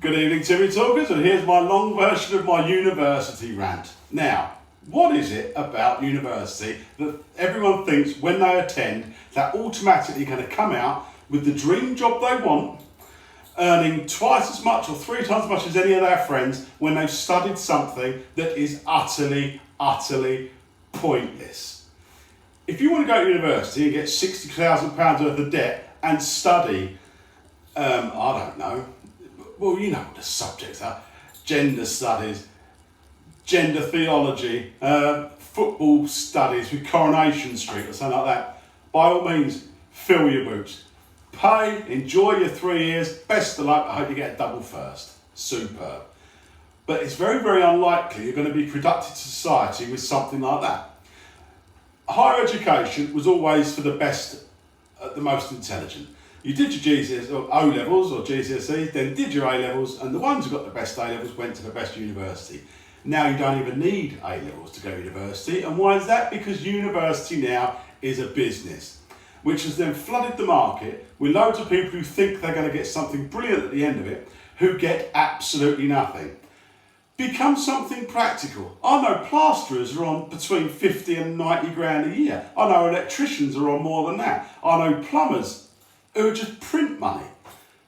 Good evening, Timmy Talkers, and here's my long version of my university rant. Now, what is it about university that everyone thinks when they attend they're automatically going to come out with the dream job they want, earning twice as much or 3 times as much as any of their friends when they've studied something that is utterly pointless? If you want to go to university and get £60,000 worth of debt and study, I don't know, well, you know what the subjects are: gender studies, gender theology, football studies with Coronation Street or something like that. By all means, fill your boots. Pay, enjoy your 3 years, best of luck, I hope you get a double first. Superb. But it's very unlikely you're going to be productive to society with something like that. Higher education was always for the best, the most intelligent. You did your GCSE or O-levels or GCSEs, then did your A-levels, and the ones who got the best A-levels went to the best university. Now you don't even need A-levels to go to university, and why is that? Because university now is a business, which has then flooded the market with loads of people who think they're going to get something brilliant at the end of it, who get absolutely nothing. Become something practical. I know plasterers are on between 50 and 90 grand a year. I know electricians are on more than that. I know plumbers who just print money.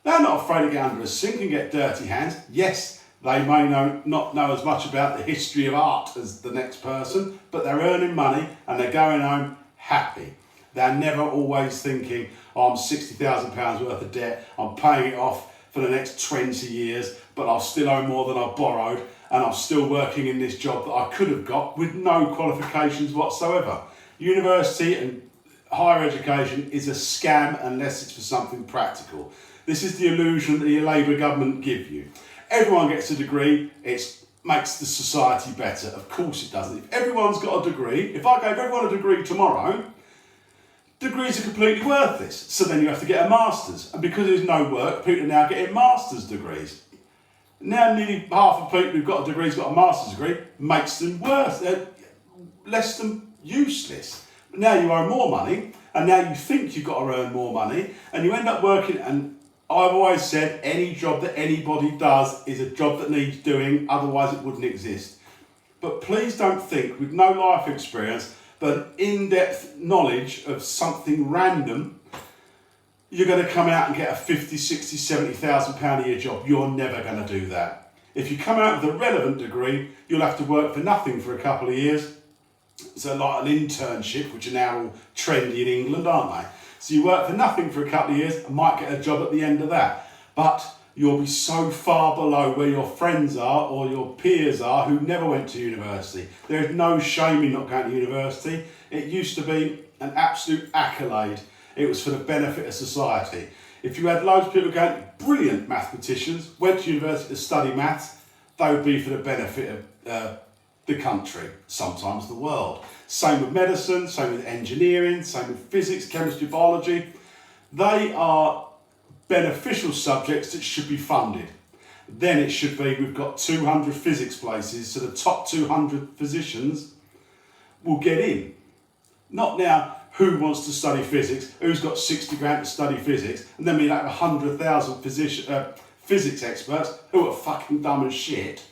They're not afraid to get under a sink and get dirty hands. Yes, they may not know as much about the history of art as the next person, but they're earning money and they're going home happy. They're never always thinking, oh, I'm £60,000 worth of debt, I'm paying it off for the next 20 years, but I'll still owe more than I've borrowed, and I'm still working in this job that I could have got with no qualifications whatsoever. University and higher education is a scam unless it's for something practical. This is the illusion that the Labour government give you. Everyone gets a degree, it makes the society better. Of course it doesn't. If everyone's got a degree, if I gave everyone a degree tomorrow, degrees are completely worthless. So then you have to get a master's. And because there's no work, people are now getting master's degrees. Now nearly half of people who've got a degree, got a master's degree, makes them less than useless. But now you earn more money, and now you think you've got to earn more money, and you end up working, and I've always said any job that anybody does is a job that needs doing, otherwise it wouldn't exist. But please don't think, with no life experience, but in-depth knowledge of something random, you're going to come out and get a 50, 60, 70,000 pound a year job. You're never going to do that. If you come out with a relevant degree, you'll have to work for nothing for a couple of years. So like an internship, which are now all trendy in England, aren't they? So you work for nothing for a couple of years and might get a job at the end of that. But you'll be so far below where your friends are or your peers are who never went to university. There is no shame in not going to university. It used to be an absolute accolade. It was for the benefit of society. If you had loads of people going, brilliant mathematicians, went to university to study maths, they would be for the benefit of the country, sometimes the world. Same with medicine, same with engineering, same with physics, chemistry, biology. They are beneficial subjects that should be funded. Then it should be, we've got 200 physics places, so the top 200 physicians will get in. Not now, who wants to study physics, who's got 60 grand to study physics, and then we have 100,000 physics experts who are fucking dumb as shit.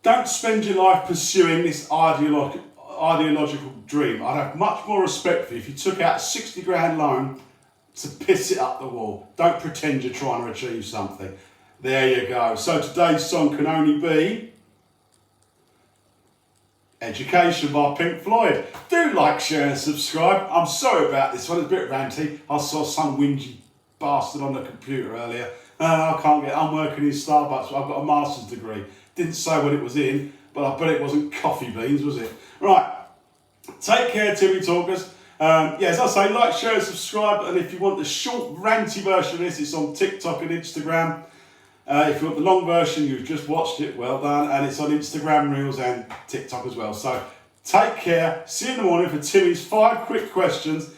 Don't spend your life pursuing this ideological dream. I'd have much more respect for you if you took out a 60 grand loan to piss it up the wall. Don't pretend you're trying to achieve something. There you go. So today's song can only be Education by Pink Floyd. Do like, share and subscribe. I'm sorry about this one, it's a bit ranty. I saw some whingy bastard on the computer earlier. I'm working in Starbucks, but I've got a master's degree. Didn't say what it was in, but I bet it wasn't coffee beans, was it? Right, take care, Timmy Talkers. As I say, like, share and subscribe, and if you want the short, ranty version of this, it's on TikTok and Instagram. If you want the long version, you've just watched it, well done, and it's on Instagram Reels and TikTok as well. So take care, see you in the morning for Timmy's 5 quick questions.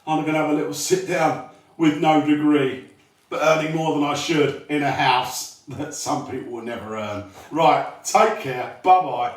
I'm going to have a little sit down with no degree, but earning more than I should in a house that some people will never earn. Right, take care, bye-bye.